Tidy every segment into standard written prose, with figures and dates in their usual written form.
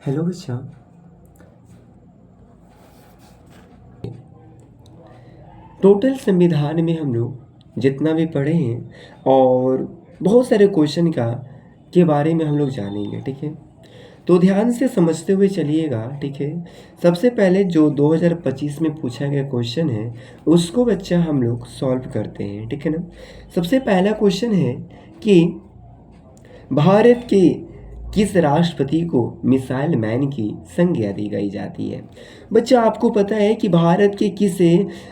Hello बच्चा। Total संविधान में हम लोग जितना भी पढ़े हैं और बहुत सारे क्वेश्चन का के बारे में हम लोग जानेंगे, ठीक है। तो ध्यान से समझते हुए चलिएगा, ठीक है। सबसे पहले जो 2025 में पूछा गया क्वेश्चन है उसको बच्चा हम लोग सॉल्व करते हैं, ठीक है ना। सबसे पहला क्वेश्चन है कि भारत के किस राष्ट्रपति को मिसाइल मैन की संज्ञा दी गई जाती है। बच्चा आपको पता है कि भारत के किसे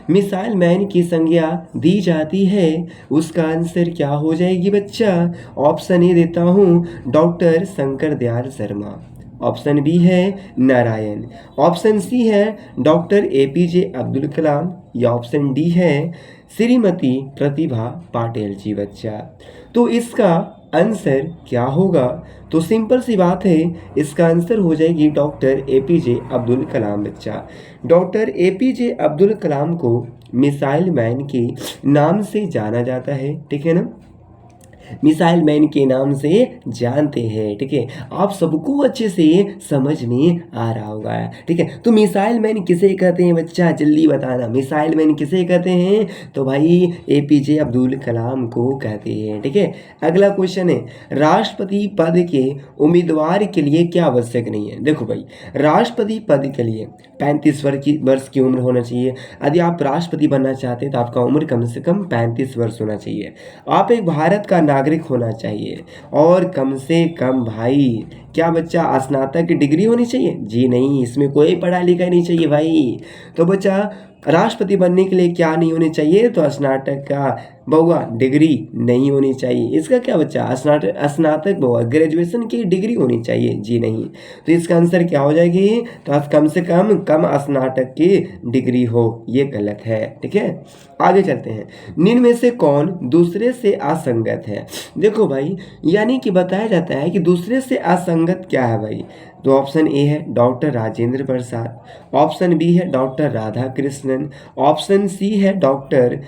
मिसाइल मैन की संज्ञा दी जाती है। उसका आंसर क्या हो जाएगी बच्चा। ऑप्शन ए देता हूँ, doctor Shankar Dayal Sharma. Option B है नारायण। ऑप्शन सी है डॉक्टर एपीजे अब्दुल कलाम। या ऑप्शन डी है श्रीमती प्रतिभा पाटिल जी बच्चा। तो इसका आंसर क्या होगा। तो सिंपल सी बात है, इसका आंसर हो जाएगी डॉक्टर एपीजे अब्दुल कलाम बच्चा। डॉक्टर एपीजे अब्दुल कलाम को मिसाइल मैन के नाम से जाना जाता है, ठीक है ना। मिसाइल मैन के नाम से जानते हैं, ठीक है। आप सबको अच्छे से समझ में आ रहा होगा, ठीक है। तो मिसाइल मैन किसे कहते हैं बच्चा, जल्दी बताना। मिसाइल मैन किसे कहते हैं, तो भाई एपीजे अब्दुल कलाम को कहते हैं, ठीक है। अगला क्वेश्चन है, राष्ट्रपति पद के उम्मीदवार के लिए क्या आवश्यक नहीं है। देखो भाई, राष्ट्रपति पद के लिए 35 वर्ष की उम्र होना चाहिए। यदि आप राष्ट्रपति बनना चाहते हैं तो आपका उम्र कम से कम 35 वर्ष होना चाहिए। आप एक भारत का नागरिक होना चाहिए और कम से कम भाई क्या बच्चा स्नातक की डिग्री होनी चाहिए। जी नहीं, इसमें कोई पढ़ा लिखा नहीं चाहिए भाई। तो बच्चा राष्ट्रपति बनने के लिए क्या नहीं होनी चाहिए, तो स्नातक का बउआ डिग्री नहीं होनी चाहिए। इसका क्या बच्चा, स्नातक बउआ ग्रेजुएशन की डिग्री होनी चाहिए। जी नहीं, तो इसका आंसर क्या हो जाएगी, तो कम से कम स्नातक की डिग्री हो। ये गलत है, ठीक है। आगे चलते हैं, निम्न में से कौन दूसरे से असंगत है। देखो भाई, यानी कि बताया जाता है कि दूसरे से असंगत क्या है भाई। तो ऑप्शन ए है doctor Rajendra Prasad. Option B है doctor Radhakrishnan. Option C है डॉक्टर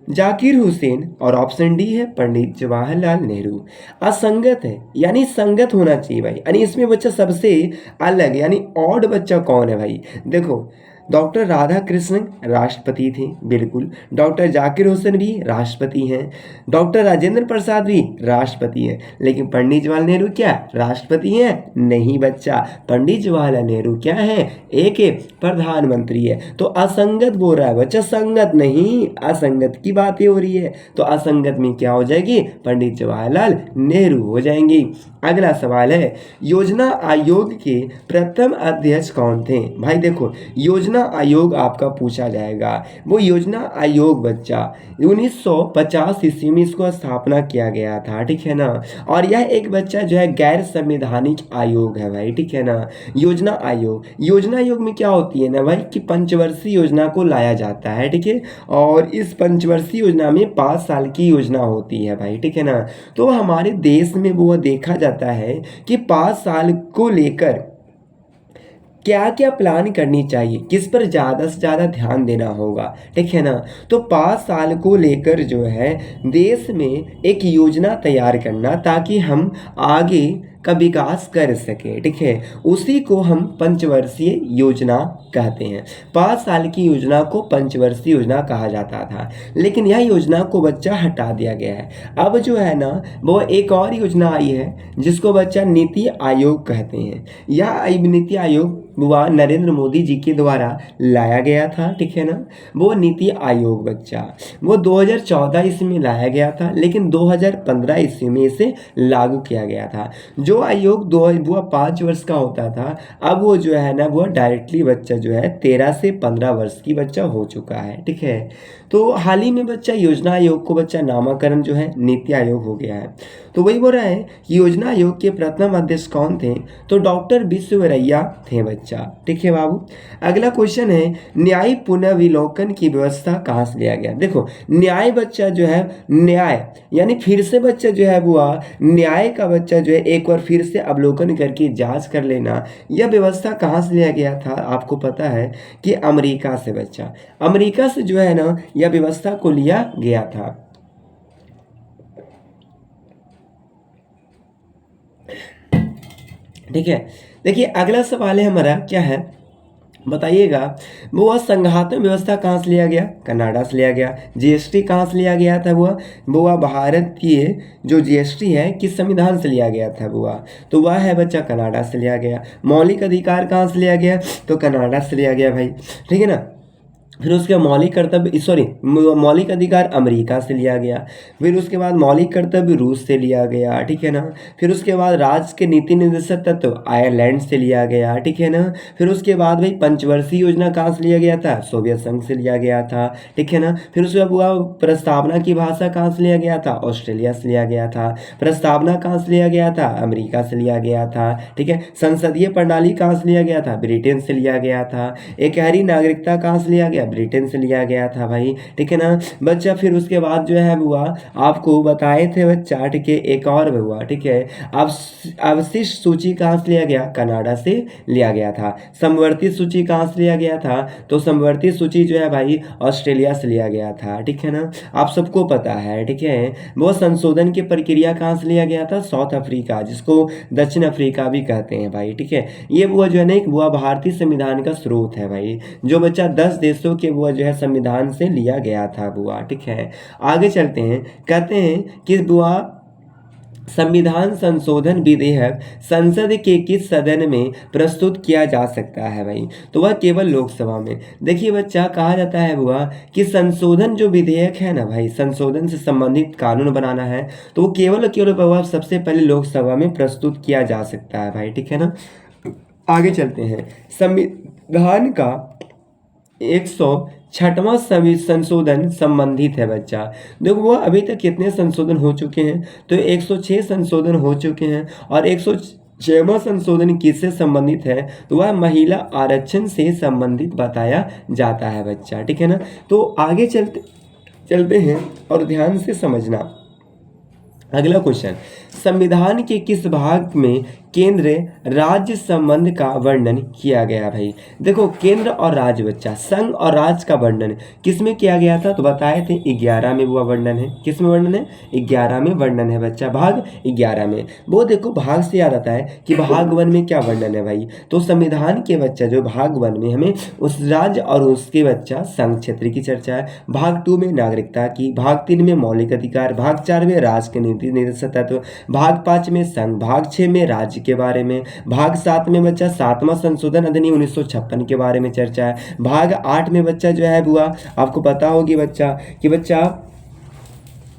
जाकिर हुसैन। और ऑप्शन डी है पंडित जवाहरलाल नेहरू। असंगत है यानी संगत होना चाहिए भाई। यानी इसमें बच्चा सबसे अलग यानी ऑड बच्चा कौन है भाई। देखो, डॉक्टर राधा कृष्णन राष्ट्रपति थे, बिल्कुल। डॉक्टर जाकिर हुसैन भी राष्ट्रपति हैं। डॉक्टर राजेंद्र प्रसाद भी राष्ट्रपति हैं। लेकिन पंडित जवाहरलाल नेहरू क्या राष्ट्रपति हैं, नहीं बच्चा। पंडित जवाहरलाल नेहरू क्या है, एक प्रधानमंत्री है। तो असंगत बोल रहा है बच्चा, संगत नहीं, असंगत की बातें हो रही है। तो असंगत में क्या हो जाएगी, पंडित जवाहरलाल नेहरू हो जाएंगी। अगला सवाल है, योजना आयोग के प्रथम अध्यक्ष कौन थे। भाई देखो, योजना आयोग आपका पूछा जाएगा। वो योजना आयोग बच्चा 1950 ईस्वी में इसको स्थापना किया गया था, ठीक है ना। और यह एक बच्चा जो है गैर संवैधानिक आयोग है भाई, ठीक है ना। योजना आयोग में क्या होती है ना भाई, कि पंचवर्षीय योजना को लाया जाता है, ठीक है। और इस पंचवर्षीय योजना में 5 साल की योजना होती है भाई, ठीक है ना। तो हमारे देश में वो देखा जाता है कि 5 साल को लेकर क्या क्या प्लान करनी चाहिए, किस पर ज़्यादा से ज़्यादा ध्यान देना होगा, ठीक है ना। तो 5 साल को लेकर जो है देश में एक योजना तैयार करना, ताकि हम आगे का विकास कर सके, ठीक है। उसी को हम पंचवर्षीय योजना कहते हैं। 5 साल की योजना को पंचवर्षीय योजना कहा जाता था, लेकिन यह योजना को बच्चा हटा दिया गया है। अब जो है ना, वो एक और योजना आई है जिसको बच्चा नीति आयोग कहते हैं। यह नीति आयोग हुआ नरेंद्र मोदी जी के द्वारा लाया गया था, ठीक है ना। वो नीति आयोग बच्चा वो 2014 ईस्वी में लाया गया था, लेकिन 2015 ईस्वी में इसे लागू किया गया था। जो आयोग वो 5 वर्ष का होता था, अब वो जो है ना, वो डायरेक्टली बच्चा जो है 13 से 15 वर्ष की बच्चा हो चुका है, ठीक है। तो हाल ही में बच्चा योजना आयोग को बच्चा नामकरण जो है नीति आयोग हो गया है। तो वही बोल रहा है कि योजना आयोग के प्रथम अध्यक्ष कौन थे, तो डॉक्टर विश्वेश्वरैया थे बच्चा, ठीक है बाबू। अगला क्वेश्चन है, न्याय पुनर्विलोकन की व्यवस्था कहाँ से लिया गया। देखो, न्याय बच्चा जो है, न्याय यानी फिर से बच्चा जो है वो न्याय का बच्चा जो है एक बार फिर से अवलोकन करके जांच कर लेना। यह व्यवस्था कहाँ से लिया गया था, आपको पता है कि अमेरिका से बच्चा। अमेरिका से जो है ना, यह व्यवस्था को लिया गया था। ठीक है। देखिए अगला सवाल है हमारा क्या है, बताइएगा। वो संघातन व्यवस्था कहाँ से लिया गया? कनाडा से लिया गया। जीएसटी कहाँ से लिया गया था? वो भारत की जो जीएसटी है किस संविधान से लिया गया था? तो वह है बच्चा कनाडा से लिया गया। मौलिक अधिकार कहाँ से लिया गया? तो कनाडा से लिया गया भाई, ठीक है ना। फिर उसके मौलिक कर्तव्य, सॉरी, मौलिक अधिकार अमेरिका से लिया गया। फिर उसके बाद मौलिक कर्तव्य रूस से लिया गया, ठीक है ना। फिर उसके बाद राज्य के नीति निर्देशक तत्व आयरलैंड से लिया गया, ठीक है ना। फिर उसके बाद भाई पंचवर्षीय योजना कहाँ से लिया गया था? सोवियत संघ से लिया गया था, ठीक है ना। फिर उसके बाद हुआ प्रस्तावना की भाषा कहाँ से लिया गया था? ऑस्ट्रेलिया से लिया गया था। प्रस्तावना कहाँ से लिया गया था? अमेरिका से लिया गया था, ठीक है। संसदीय प्रणाली कहाँ से लिया गया था? ब्रिटेन से लिया गया था। एकहरी नागरिकता कहाँ से लिया गया? ब्रिटेन से लिया गया था भाई, ठीक है ना बच्चा। फिर उसके बाद जो है हुआ आपको बताए थे बच्चा, ठीक है, एक और हुआ, ठीक है। अब अवशिष्ट सूची कहाँ से लिया गया? कनाडा से लिया गया था। समवर्ती सूची कहाँ से लिया गया था? तो समवर्ती सूची जो है भाई ऑस्ट्रेलिया से लिया गया था, ठीक है ना। आप सबको पता है, ठीक है। वो संशोधन की प्रक्रिया कहाँ से लिया गया था? साउथ अफ्रीका, जिसको दक्षिण अफ्रीका भी कहते हैं भाई, ठीक है। ये वो जो है ना वो भारतीय संविधान का स्रोत है भाई, जो बच्चा 10 देशों के वो जो है संविधान से लिया गया था ठीक है। आगे चलते हैं, कहते हैं कि संविधान संशोधन विधेयक संसद के किस सदन में प्रस्तुत किया जा सकता है भाई? तो वह केवल लोकसभा में। देखिए बच्चा, कहा जाता है कि संशोधन जो विधेयक है ना भाई, संशोधन से संबंधित कानून बनाना है तो वो केवल वह सबसे पहले लोकसभा में प्रस्तुत किया जा सकता है भाई, ठीक है ना। आगे चलते हैं, संविधान का 106वां संशोधन संबंधित है बच्चा। देखो वो अभी तक कितने संशोधन हो चुके हैं? तो 106 संशोधन हो चुके हैं। और 106वां संशोधन किससे संबंधित है? तो वह महिला आरक्षण से संबंधित बताया जाता है बच्चा, ठीक है ना। तो आगे चलते हैं और ध्यान से समझना। अगला क्वेश्चन, संविधान के किस भाग में केंद्र राज्य संबंध का वर्णन किया गया भाई? देखो केंद्र और राज्य बच्चा, संघ और राज्य का वर्णन किस में किया गया था? तो बताए थे 11 में वो वर्णन है। किस में वर्णन है? 11 में वर्णन है बच्चा, भाग 11 में। वो देखो भाग से याद आता है कि भाग 1 में क्या वर्णन है भाई? तो संविधान के बच्चा जो भाग 1 में हमें उस राज्य और उसके बच्चा संघ क्षेत्र की चर्चा है। भाग 2 में नागरिकता की, भाग 3 में मौलिक अधिकार, भाग 4 में राज्य के नीति निर्देशक तत्व, भाग 5 में संघ, भाग 6 में राज्य के बारे में, भाग 7 में बच्चा 7वां संशोधन अधिनियम 1956 के बारे में चर्चा है। भाग 8 में बच्चा जो है आपको पता होगी बच्चा कि बच्चा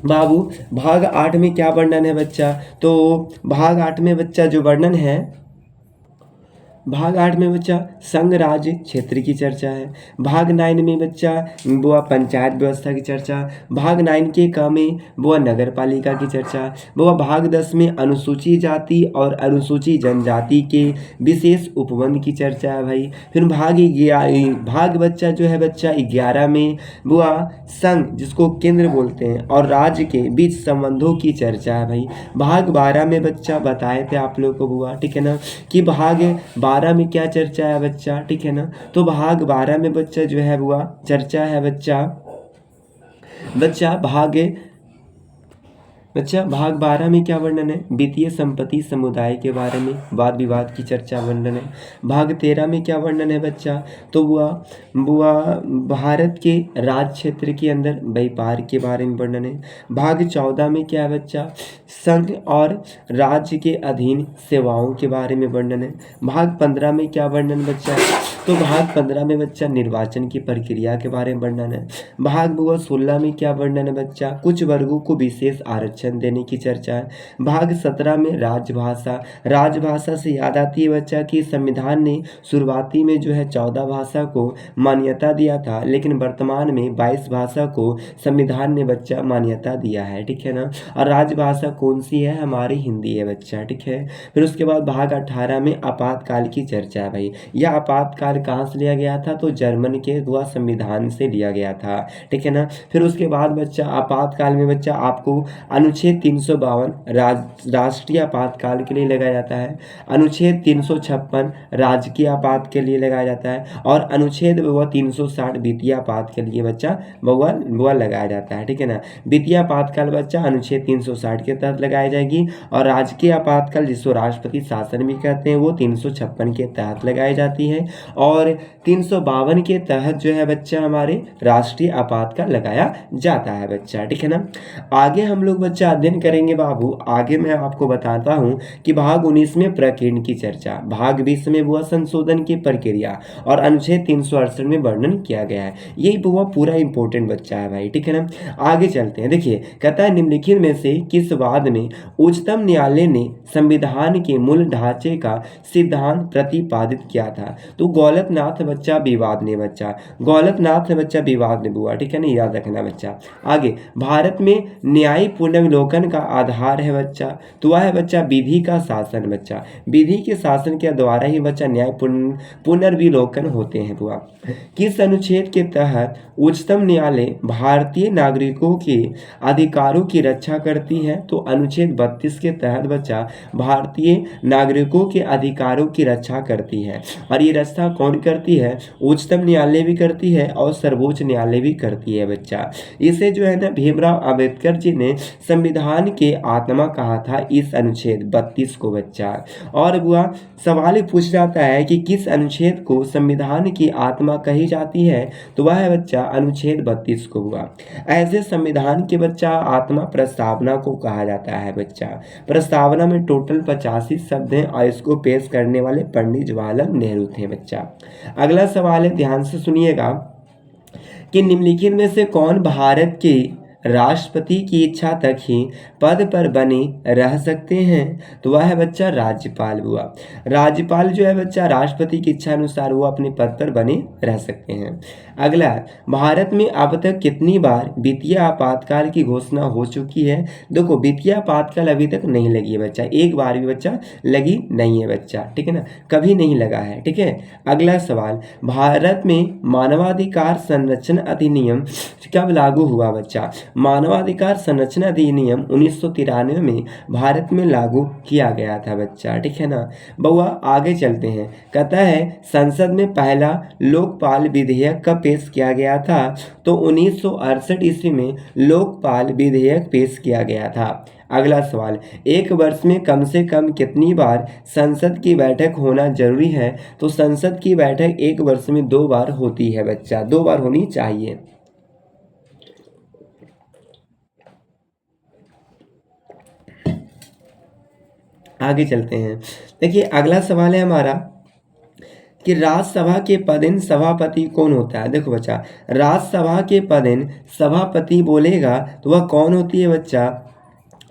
बाबू भाग 8 में क्या वर्णन है बच्चा? तो भाग 8 में बच्चा जो वर्णन है, भाग 8 में बच्चा संघ राज्य क्षेत्र की चर्चा है। भाग 9 में बच्चा वो पंचायत व्यवस्था की चर्चा। भाग 9 के क में वो नगर पालिका की चर्चा। वो भाग 10 में अनुसूचित जाति और अनुसूचित जनजाति के विशेष उपबंध की चर्चा है भाई। फिर भाग बच्चा जो है बच्चा 11 में वो संघ, जिसको केंद्र बोलते हैं, और राज्य के बीच संबंधों की चर्चा है भाई। भाग 12 में बच्चा बताए थे आप लोग को ठीक है ना, कि भाग 12 में क्या चर्चा है बच्चा, ठीक है ना। तो भाग 12 में बच्चा जो है चर्चा है बच्चा भाग 12 में क्या वर्णन है? वित्तीय संपत्ति समुदाय के बारे में वाद विवाद की चर्चा वर्णन है। भाग 13 में क्या वर्णन है बच्चा? तो बुआ भारत के राज्य क्षेत्र के अंदर व्यापार के बारे में वर्णन है। भाग 14 में क्या है बच्चा? संघ और राज्य के अधीन सेवाओं के बारे में वर्णन है। भाग 15 में क्या वर्णन बच्चा? तो भाग 15 में बच्चा निर्वाचन की प्रक्रिया के बारे में वर्णन है। भाग 16 में क्या वर्णन है बच्चा? कुछ वर्गों को विशेष आरक्षण देने की चर्चा है। भाग 17 में राजभाषा से याद आती है बच्चा कि संविधान ने शुरुआती में जो है 14 भाषा को मान्यता दिया था, लेकिन वर्तमान में 22 भाषा को संविधान ने बच्चा मान्यता दिया है, ठीक है ना। और राजभाषा कौन सी है? हमारी हिंदी है बच्चा, ठीक है। फिर उसके बाद भाग 18 में आपातकाल की चर्चा है भाई। यह आपातकाल कहाँ से लिया गया था? तो जर्मन के हुआ संविधान से लिया गया था, ठीक है ना। फिर उसके बाद बच्चा आपातकाल में बच्चा आपको अनुच्छेद 352 राष्ट्रीय आपातकाल के लिए लगाया जाता है। अनुच्छेद 356 राजकीय आपात के लिए लगाया जाता है। और अनुच्छेद 360 वित्तीय आपात के लिए बच्चा वह लगाया जाता है। ठीक है ना। वित्तीय आपातकाल बच्चा अनुच्छेद 360 के तहत लगाई जाएगी, और राजकीय आपातकाल जिसको राष्ट्रपति शासन भी कहते हैं वो 356 के तहत लगाई जाती है। और 352 के तहत जो है बच्चा हमारे राष्ट्रीय आपातकाल लगाया जाता है बच्चा। ठीक है ना। आगे हम लोग बच्चा अध्ययन करेंगे बाबू। आगे मैं आपको बताता हूँ कि भाग 19 में प्रकीर्ण की चर्चा, भाग 20 में वह संशोधन की प्रक्रिया और अनुच्छेद 368 में वर्णन किया गया है। यही वो पूरा इंपॉर्टेंट बच्चा है भाई। ठीक है ना। आगे चलते हैं। देखिए कहता है निम्नलिखित में से किस वाद में उच्चतम न्यायालय ने संविधान के मूल ढांचे का सिद्धांत प्रतिपादित किया था? तो गौलतनाथ बच्चा विवाद ने बच्चा, गौलतनाथ बच्चा विवाद ने बुआ। ठीक है ना, याद रखना बच्चा। आगे भारत में न्याय पुनर्विलोकन का आधार है बच्चा, तो वह है बच्चा विधि का शासन बच्चा। विधि के शासन के द्वारा ही बच्चा न्याय पुनर्विलोकन होते हैं बुआ। किस अनुच्छेद के तहत उच्चतम न्यायालय भारतीय नागरिकों के अधिकारों की रक्षा करती है? तो अनुच्छेद 32 के तहत बच्चा भारतीय नागरिकों के अधिकारों की रक्षा करती है। और ये रक्षा कौन करती है? उच्चतम न्यायालय भी करती है और सर्वोच्च न्यायालय भी करती है बच्चा। इसे जो है ना भीमराव अंबेडकर जी ने संविधान के आत्मा कहा था, इस अनुच्छेद 32 को बच्चा। और बुआ सवाल पूछ जाता है कि किस अनुच्छेद को संविधान की आत्मा कही जाती है? तो वह है बच्चा अनुच्छेद 32 को हुआ। ऐसे संविधान के बच्चा आत्मा प्रस्तावना को कहा जाता है बच्चा। प्रस्तावना में टोटल 85 शब्द हैं और इसको पेश करने वाले पंडित जवाहरलाल नेहरू थे बच्चा। अगला सवाल है, ध्यान से सुनिएगा कि निम्नलिखित में से कौन भारत के राष्ट्रपति की इच्छा तक ही पद पर बने रह सकते हैं? तो वह है बच्चा राज्यपाल हुआ। राज्यपाल जो है बच्चा राष्ट्रपति की इच्छा अनुसार वो अपने पद पर बने रह सकते हैं। अगला, भारत में अब तक कितनी बार वित्तीय आपातकाल की घोषणा हो चुकी है? देखो वित्तीय आपातकाल अभी तक नहीं लगी है बच्चा, एक बार भी बच्चा लगी नहीं है बच्चा। ठीक है ना, कभी नहीं लगा है। ठीक है। अगला सवाल, भारत में मानवाधिकार संरक्षण अधिनियम कब लागू हुआ बच्चा? मानवाधिकार संरक्षण अधिनियम 1993 में भारत में लागू किया गया था बच्चा। ठीक है ना। बउआ आगे चलते हैं। कहता है संसद में पहला लोकपाल विधेयक कब पेश किया गया था? तो 1968 ईस्वी में लोकपाल विधेयक पेश किया गया था। अगला सवाल, एक वर्ष में कम से कम कितनी बार संसद की बैठक होना जरूरी है? तो संसद की बैठक एक वर्ष में 2 बार होती है बच्चा, 2 बार होनी चाहिए। आगे चलते हैं। देखिए अगला सवाल है हमारा कि राज्यसभा के पदेन सभापति कौन होता है? देखो बच्चा, राज्यसभा के पदेन सभापति बोलेगा तो वह कौन होती है बच्चा?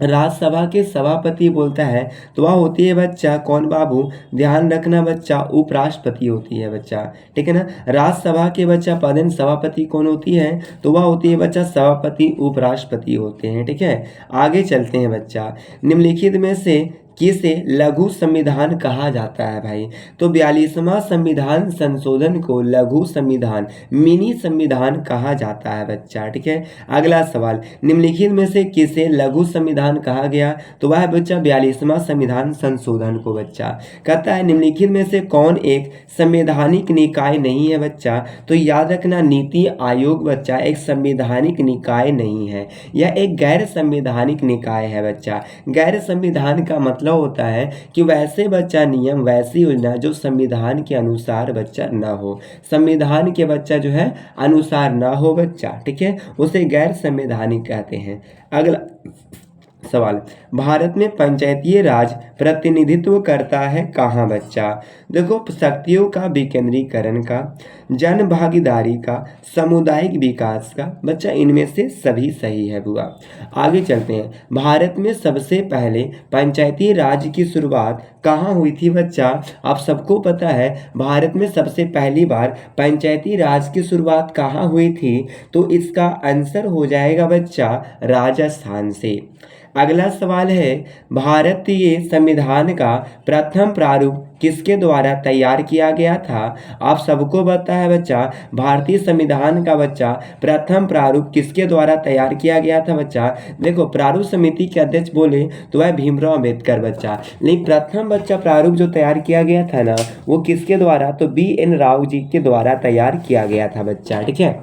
राज्यसभा के सभापति बोलता है तो वह होती है बच्चा कौन बाबू? ध्यान रखना बच्चा, उपराष्ट्रपति होती है बच्चा। ठीक है ना। राज्यसभा के बच्चा पदेन सभापति कौन होती है? तो वह होती है बच्चा सभापति, उपराष्ट्रपति होते हैं। ठीक है। आगे चलते हैं बच्चा, निम्नलिखित में से किसे लघु संविधान कहा जाता है भाई? तो 42वां संविधान संशोधन को लघु संविधान, मिनी संविधान कहा जाता है बच्चा। ठीक है। अगला सवाल, निम्नलिखित में से किसे लघु संविधान कहा गया? तो वह बच्चा 42वां संविधान संशोधन को बच्चा। कहता है निम्नलिखित में से कौन एक संवैधानिक निकाय नहीं है बच्चा? तो याद रखना नीति आयोग बच्चा एक संवैधानिक निकाय नहीं है, यह एक गैर संवैधानिक निकाय है बच्चा। गैर संविधान का मतलब होता है कि वैसे बच्चा नियम, वैसी योजना जो संविधान के अनुसार बच्चा ना हो, संविधान के बच्चा जो है अनुसार ना हो बच्चा। ठीक है, उसे गैर संवैधानिक कहते हैं। अगला सवाल, भारत में पंचायती राज प्रतिनिधित्व करता है कहाँ बच्चा? देखो शक्तियों का विकेंद्रीकरण का, जन भागीदारी का, सामुदायिक विकास का बच्चा, इनमें से सभी सही है बुआ। आगे चलते हैं, भारत में सबसे पहले पंचायती राज की शुरुआत कहाँ हुई थी बच्चा? आप सबको पता है भारत में सबसे पहली बार पंचायती राज की शुरुआत कहाँ हुई थी? तो इसका आंसर हो जाएगा बच्चा राजस्थान से। अगला सवाल है, भारतीय संविधान का प्रथम प्रारूप किसके द्वारा तैयार किया गया था? आप सबको पता है बच्चा, भारतीय संविधान का बच्चा प्रथम प्रारूप किसके द्वारा तैयार किया गया था बच्चा? देखो, प्रारूप समिति के अध्यक्ष बोले तो वह भीमराव अंबेडकर बच्चा, लेकिन प्रथम बच्चा प्रारूप जो तैयार किया गया था ना, वो किसके द्वारा? तो BN राव जी के द्वारा तैयार किया गया था बच्चा। ठीक है,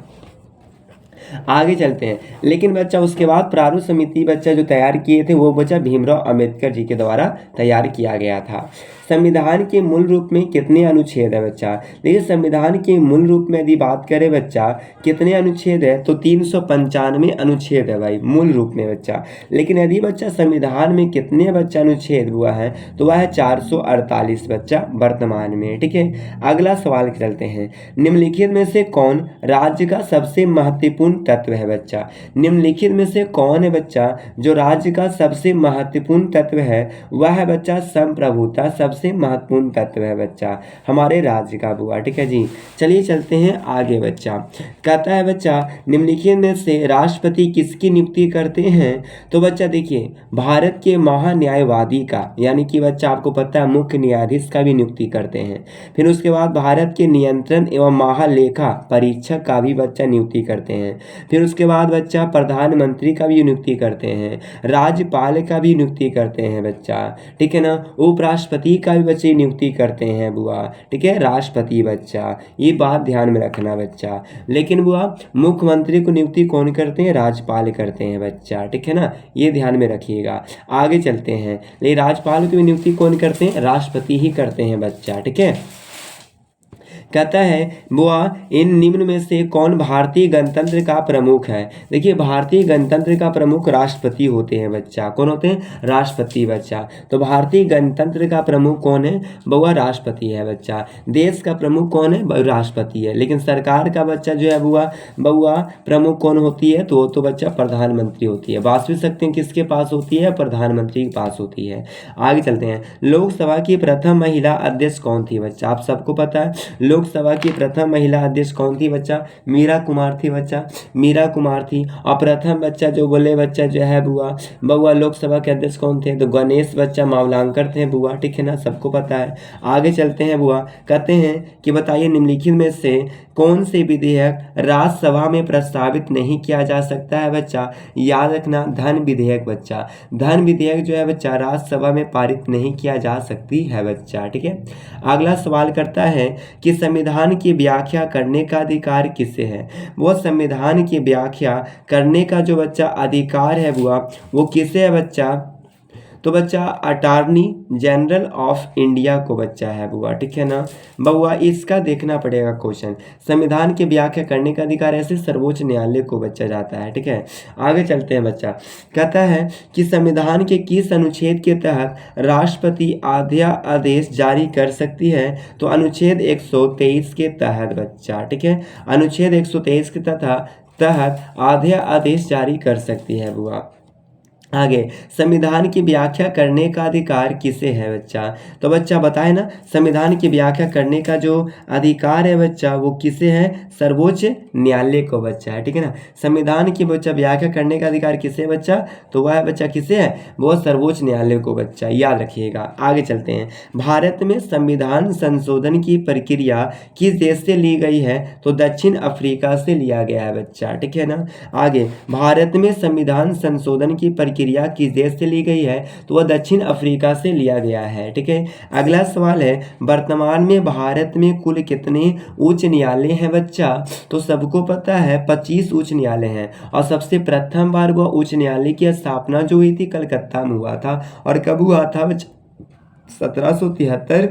आगे चलते हैं। लेकिन बच्चा उसके बाद प्रारूप समिति बच्चा जो तैयार किए थे वो बच्चा भीमराव अंबेडकर जी के द्वारा तैयार किया गया था। संविधान के मूल रूप में कितने अनुच्छेद है बच्चा? देखिए, संविधान के मूल रूप में यदि बात करें बच्चा कितने अनुच्छेद है, तो 395 अनुच्छेद है भाई मूल रूप में बच्चा। लेकिन यदि बच्चा संविधान में कितने बच्चा अनुच्छेद हुआ है, तो वह है 448 बच्चा वर्तमान में। ठीक है, अगला सवाल चलते हैं। निम्नलिखित में से कौन राज्य का सबसे महत्वपूर्ण तत्व है बच्चा? निम्नलिखित में से कौन है बच्चा जो राज्य का सबसे महत्वपूर्ण तत्व है? वह है बच्चा संप्रभुता सबसे महत्वपूर्ण तत्व है बच्चा हमारे राज्य का बुआ। ठीक है जी, चलिए चलते हैं आगे बच्चा। कहता है बच्चा, निम्नलिखित में से राष्ट्रपति किसकी नियुक्ति करते हैं? तो बच्चा देखिए, भारत के महान्यायवादी का, यानी कि बच्चा आपको पता है मुख्य न्यायाधीश का भी नियुक्ति करते हैं। फिर उसके बाद भारत के नियंत्रण एवं महालेखा परीक्षक का भी बच्चा नियुक्ति करते हैं। फिर उसके बाद बच्चा प्रधानमंत्री का भी नियुक्ति करते हैं, राज्यपाल का भी नियुक्ति करते हैं बच्चा। ठीक है ना, उपराष्ट्रपति का भी बच्चे नियुक्ति करते हैं बुआ। ठीक है, राष्ट्रपति बच्चा, ये बात ध्यान में रखना बच्चा। लेकिन बुआ मुख्यमंत्री को नियुक्ति कौन करते हैं? राज्यपाल करते हैं बच्चा। ठीक है ना, ये ध्यान में रखिएगा। आगे चलते हैं, लेकिन राज्यपाल की भी नियुक्ति कौन करते हैं? राष्ट्रपति ही करते हैं बच्चा। ठीक है, कहता है बुआ, इन निम्न में से कौन भारतीय गणतंत्र का प्रमुख है? देखिए, भारतीय गणतंत्र का प्रमुख राष्ट्रपति होते हैं बच्चा। कौन होते हैं? राष्ट्रपति बच्चा। तो भारतीय गणतंत्र का प्रमुख कौन है? बुआ राष्ट्रपति है बच्चा। देश का प्रमुख कौन है? राष्ट्रपति है। लेकिन सरकार का बच्चा जो है बुआ प्रमुख कौन होती है? तो बच्चा प्रधानमंत्री होती है। वास्तविक शक्ति किसके पास होती है? प्रधानमंत्री के पास होती है। आगे चलते हैं। लोकसभा की प्रथम महिला अध्यक्ष कौन थी बच्चा? आप सबको पता है लोकसभा की प्रथम महिला अध्यक्ष कौन थी बच्चा? मीरा कुमार थी बच्चा, मीरा कुमार थी। और प्रथम बच्चा जो बोले बच्चा जो है बुआ लोकसभा के अध्यक्ष कौन थे? तो गणेश बच्चा मावलांकर थे बुआ। ठीक है ना, सबको पता है। आगे चलते हैं बुआ, कहते हैं कि बताइए निम्नलिखित में से कौन से विधेयक राज्यसभा में प्रस्तावित नहीं किया जा सकता है बच्चा? याद रखना, धन विधेयक बच्चा। धन विधेयक जो है बच्चा राज्यसभा में पारित नहीं किया जा सकती है बच्चा। ठीक है, अगला सवाल करता है कि संविधान की व्याख्या करने का अधिकार किसे है? वो संविधान की व्याख्या करने का जो बच्चा अधिकार है बुआ, वो किसे है बच्चा? तो बच्चा अटॉर्नी जनरल ऑफ इंडिया को बच्चा है बुआ। ठीक है ना बुआ, इसका देखना पड़ेगा क्वेश्चन। संविधान की व्याख्या करने का अधिकार ऐसे सर्वोच्च न्यायालय को बच्चा जाता है। ठीक है, आगे चलते हैं बच्चा। कहता है कि संविधान के किस अनुच्छेद के तहत राष्ट्रपति अध्यादेश जारी कर सकती है? तो अनुच्छेद 123 के तहत बच्चा। ठीक है, अनुच्छेद 123 के तहत अध्यादेश जारी कर सकती है बुआ। आगे, संविधान की व्याख्या करने का अधिकार किसे है बच्चा? तो बच्चा बताए ना, संविधान की व्याख्या करने का जो अधिकार है बच्चा वो किसे है? सर्वोच्च न्यायालय को बच्चा है। ठीक है ना, संविधान की बच्चा व्याख्या करने का अधिकार किसे है बच्चा? तो वह बच्चा किसे है? वो सर्वोच्च न्यायालय को बच्चा, याद रखिएगा। आगे चलते हैं। भारत में संविधान संशोधन की प्रक्रिया किस देश से ली गई है? तो दक्षिण अफ्रीका से लिया गया है बच्चा। ठीक है ना, आगे, भारत में संविधान संशोधन की प्रक्रिया किस देश से ली गई है? तो वह दक्षिण अफ्रीका से लिया गया है। ठीक है, अगला सवाल है, वर्तमान में भारत में कुल कितने उच्च न्यायालय हैं बच्चा? तो सबको पता है 25 उच्च न्यायालय हैं। और सबसे प्रथम बार वह उच्च न्यायालय की स्थापना जो हुई थी कलकत्ता में हुआ था। और कब हुआ था बच्चा? 1773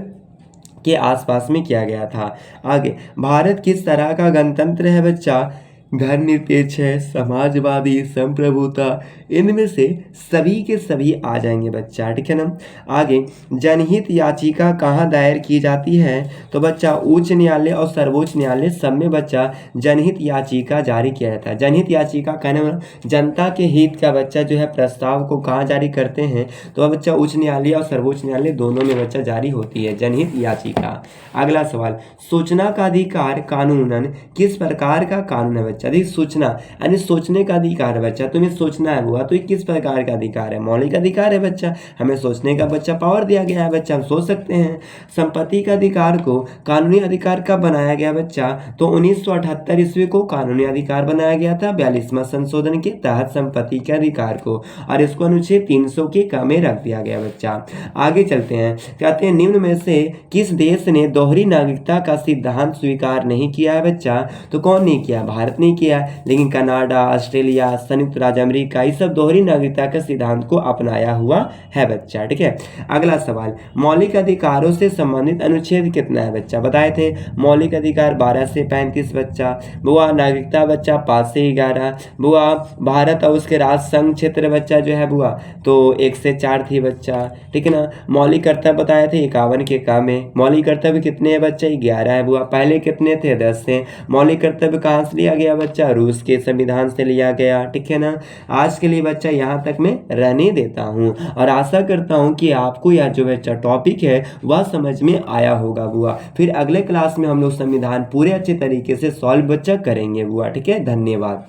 के आसपास में किया गया था। आगे, भारत किस तरह का गणतंत्र है बच्चा? धर्मनिरपेक्ष है, समाजवादी, संप्रभुता, इनमें से सभी के सभी आ जाएंगे बच्चा। ठीक है ना, आगे, जनहित याचिका कहाँ दायर की जाती है? तो बच्चा उच्च न्यायालय और सर्वोच्च न्यायालय सब में बच्चा जनहित याचिका जारी किया जाता है। जनहित याचिका कहने वाला जनता के हित का बच्चा जो है प्रस्ताव को कहाँ जारी करते हैं? तो बच्चा उच्च न्यायालय और सर्वोच्च न्यायालय दोनों में बच्चा जारी होती है जनहित याचिका। अगला सवाल, सूचना का अधिकार कानूनन किस प्रकार का कानून है बच्चा? बच्चा। देखिए सूचना यानी सोचने का अधिकार है बच्चा, तुम्हें सोचना है बुआ, तो ये किस प्रकार का अधिकार है? मौलिक अधिकार है बच्चा, हमें सोचने का बच्चा पावर दिया गया है बच्चा, हम सोच सकते हैं। संपत्ति का अधिकार को कानूनी अधिकार कब बनाया गया बच्चा? तो 1978 ईस्वी को कानूनी अधिकार बनाया गया था 42वां संशोधन के तहत संपत्ति के अधिकार को, और इसको अनुच्छेद 300 के क में रख दिया गया बच्चा। आगे चलते हैं, कहते हैं निम्न में से किस देश ने दोहरी नागरिकता का सिद्धांत स्वीकार नहीं किया है बच्चा? तो कौन नहीं किया? भारत नहीं किया, लेकिन कनाडा, ऑस्ट्रेलिया, संयुक्त राज्य अमेरिका, ये सब दोहरी नागरिकता के सिद्धांत को अपनाया हुआ है बच्चा। ठीक है, अगला सवाल, मौलिक अधिकारों से संबंधित अनुच्छेद कितना है बच्चा? बताए थे मौलिक अधिकार 12 से 35 बच्चा। बुआ नागरिकता बच्चा 5 से 11। बुआ भारत और उसके राज संघ क्षेत्र बच्चा जो है बुआ तो 1 से 4 थी बच्चा। ठीक है ना, मौलिक कर्तव्य बताए थे 51 के कम है। मौलिक कर्तव्य कितने हैं बच्चा? 11 है बुआ। पहले कितने थे? 10 से। मौलिक कर्तव्य कहाँ से लिया गया बच्चा? रूस के संविधान से लिया गया। ठीक है ना, आज के लिए बच्चा यहाँ तक मैं रहने देता हूँ और आशा करता हूँ कि आपको यह जो बच्चा टॉपिक है वह समझ में आया होगा बुआ। फिर अगले क्लास में हम लोग संविधान पूरे अच्छे तरीके से सॉल्व बच्चा करेंगे बुआ। ठीक है, धन्यवाद।